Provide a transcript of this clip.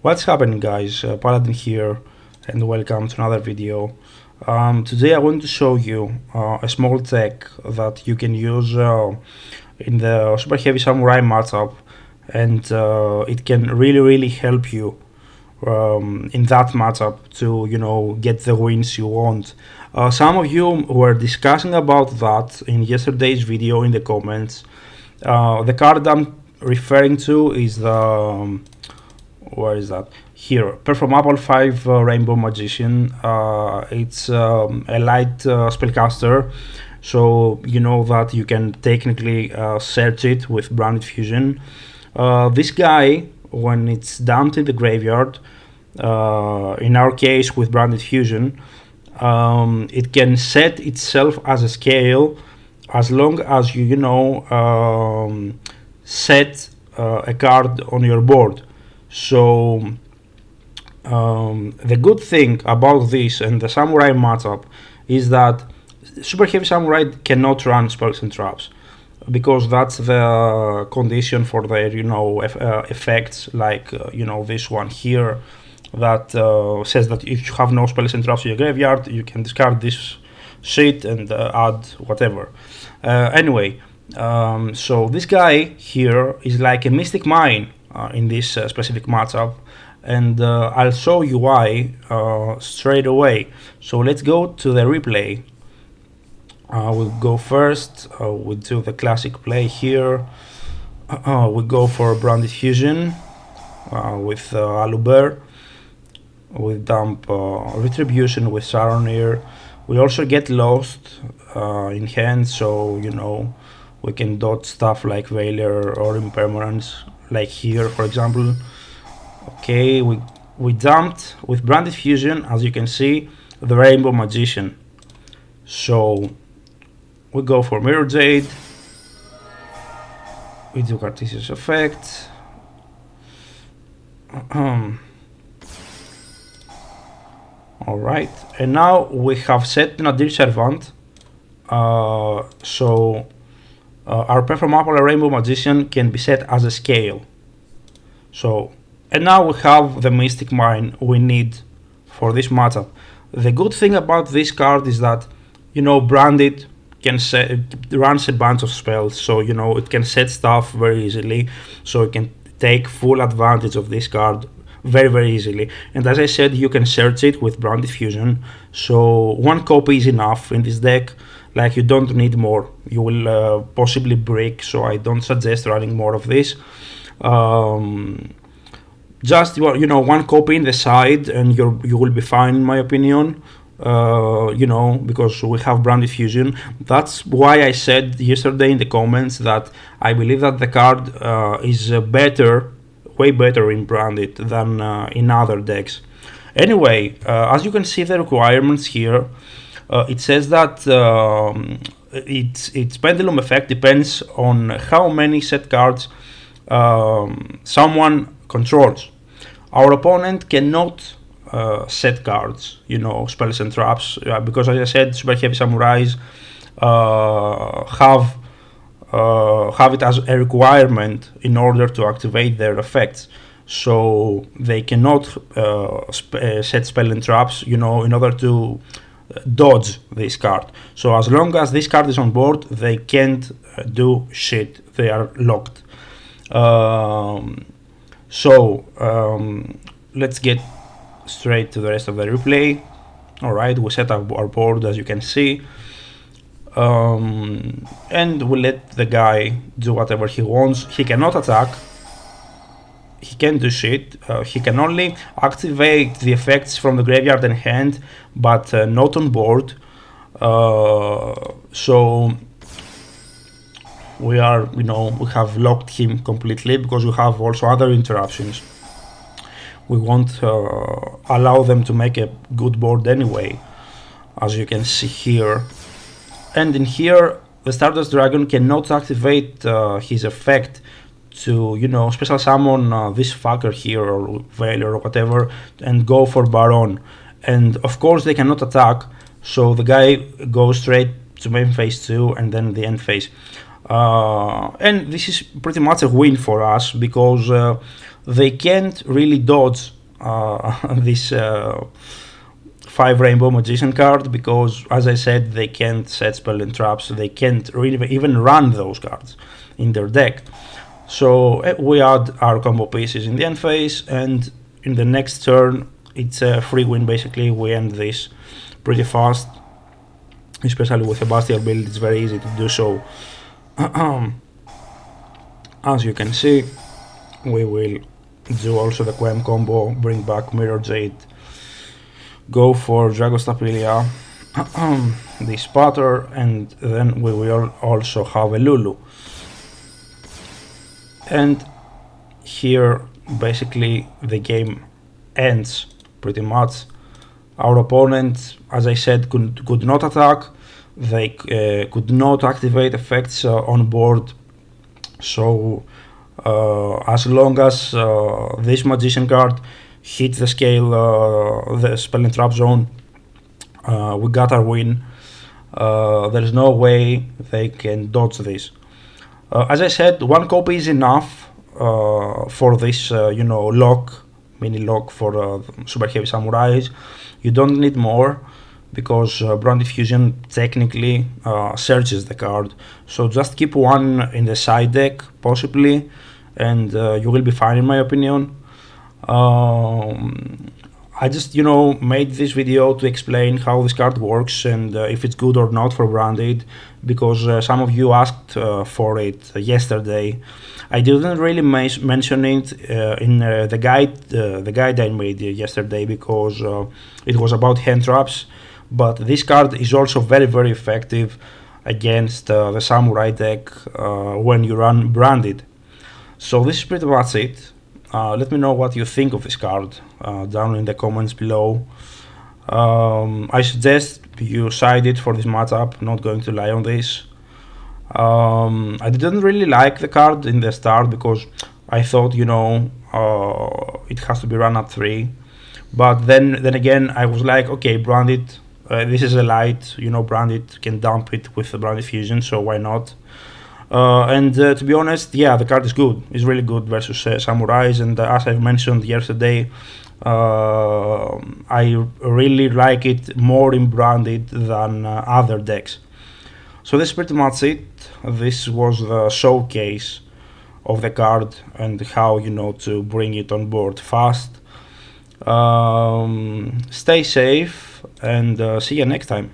What's happening, guys? Paladin here, and welcome to another video. Today I want to show you a small tech that you can use in the Super Heavy Samurai matchup, and it can really help you in that matchup to get the wins you want. Some of you were discussing about that in yesterday's video in the comments. The card I'm referring to is the where is that? Here, Performable 5 Rainbow Magician. It's a light spellcaster, so you know that you can technically search it with Branded Fusion. This guy, when it's dumped in the graveyard, in our case with Branded Fusion, it can set itself as a scale as long as you set a card on your board. So the good thing about this and the Samurai matchup is that Super Heavy Samurai cannot run spells and traps, because that's the condition for their effects, like this one here that says that if you have no spells and traps in your graveyard, you can discard this shit and add whatever. Anyway, so this guy here is like a Mystic Mine in this specific matchup, and I'll show you why straight away. So let's go to the replay. We'll go first, we'll do the classic play here. We go for Branded Fusion with Aluber. We dump Retribution with Saronir. We also get Lost in hand, so we can dodge stuff like Veiler or Impermanence, like here for example. Okay, we dumped with Branded Fusion, as you can see, the Rainbow Magician. So we go for Mirror Jade, we do Cartesius effect. Alright, and now we have set Nadir Servant, so our Performable Rainbow Magician can be set as a scale. So, and now we have the Mystic Mine we need for this matchup. The good thing about this card is that Branded can runs a bunch of spells, so it can set stuff very easily, so it can take full advantage of this card very easily. And as I said, you can search it with Branded Fusion, so one copy is enough in this deck. Like, you don't need more, you will possibly break, so I don't suggest running more of this. Just one copy in the side and you will be fine, in my opinion. Because we have Branded Fusion. That's why I said yesterday in the comments that I believe that the card is way better in Branded than in other decks. Anyway, as you can see the requirements here, it says that its pendulum effect depends on how many set cards someone controls. Our opponent cannot set cards, spells and traps, because as I said, Super Heavy Samurais have it as a requirement in order to activate their effects. So they cannot set spell and traps, in order to dodge this card. So as long as this card is on board, they can't do shit. They are locked. Let's get straight to the rest of the replay. Alright, we set up our board, as you can see, and we let the guy do whatever he wants. He cannot attack, he can't do shit, he can only activate the effects from the graveyard and hand, but not on board. So we are, we have locked him completely, because we have also other interruptions. We won't allow them to make a good board anyway, as you can see here. And in here, the Stardust Dragon cannot activate his effect to, special summon this fucker here, or Veiler or whatever, and go for Baron. And of course they cannot attack, so the guy goes straight to main phase 2 and then the end phase. And this is pretty much a win for us, because they can't really dodge this 5 rainbow magician card, because as I said, they can't set spell and traps, they can't really even run those cards in their deck. So we add our combo pieces in the end phase, and in the next turn it's a free win basically. We end this pretty fast, especially with a Bastille build, it's very easy to do so. As you can see, we will do also the Quem combo, bring back Mirror Jade, go for Dragostapilia, this Spatter, and then we will also have a Lulu. And here basically the game ends pretty much. Our opponent, as I said, could not attack, they could not activate effects on board, so as long as this magician card hits the scale, the spell and trap zone, we got our win. There is no way they can dodge this. As I said, 1 copy is enough for this, lock, mini lock for Super Heavy Samurais. You don't need more, because Branded Fusion technically searches the card. So just keep 1 in the side deck, possibly, and you will be fine, in my opinion. I just, made this video to explain how this card works and if it's good or not for Branded, because some of you asked for it yesterday. I didn't really mention it in the guide I made yesterday, because it was about hand traps, but this card is also very, very effective against the Samurai deck when you run Branded. So this is pretty much it. Let me know what you think of this card down in the comments below. I suggest you side it for this matchup, not going to lie on this. I didn't really like the card in the start, because I thought, it has to be run at 3. But then again, I was like, okay, Branded, this is a light, Branded can dump it with the Branded Fusion, so why not? And to be honest, yeah, the card is good. It's really good versus Samurais, and as I've mentioned yesterday, I really like it more in Branded than other decks. So this is pretty much it. This was the showcase of the card and how to bring it on board fast. Stay safe and see you next time.